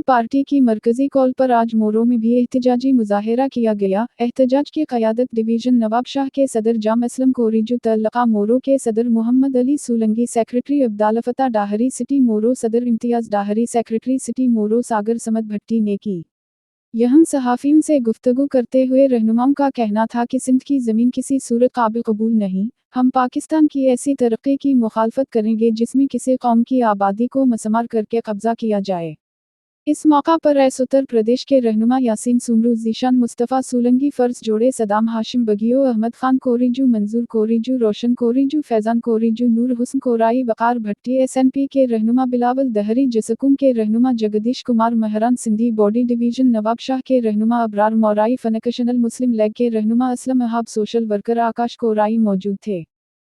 Party की मरकजी call पर आज मोरो में भी एहतजाजी मुजाहिरा किया गया। एहतजाज की क़यादत डिवीज़न नवाब शाह के सदर जाम असलम कोरीजू तलक़ा मोरो के सदर मोहम्मद अली सोलंकी, सेक्रेटरी अब्दालफता डाहरी सिटी मोरो, सदर इम्तियाज़ डाहरी, सेक्रेटरी सिटी मोरो सागर समद भट्टी ने की। यहां सहाफ़ियों से गुफ्तगू करते हुए रहनुमाओं का कहना था कि सिंध की ज़मीन किसी सूरत काबिल कबूल नहीं। हम पाकिस्तान की ऐसी तरक्की की मुखालफत करेंगे जिसमें किसी कौम की आबादी को मसमार करके कब्ज़ा किया जाए। इस मौका पर उत्तर प्रदेश के रहनुमा यासीन सुमरू, ज़ीशान मुस्तफ़ा सोलंकी, फ़र्ज जोड़े सदाम हाशिम बगियो, अहमद खान कोरीजू, मंजूर कोरीजू, रोशन कोरीजू, फैज़ान कोरीजू, नूर हुस्न कोराई, वक़ार भट्टी, SNP के रहनुमा बिलावल दहरी, जसकुम के रहनुमा जगदीश कुमार महरान, सिंधी बॉडी डिवीज़न नवाब शाह के रहनुमा अबरार मोराई, फनकशनल मुस्लिम लीग के रहनुमा असलम अहाब, सोशल वर्कर आकाश कोराई मौजूद थे।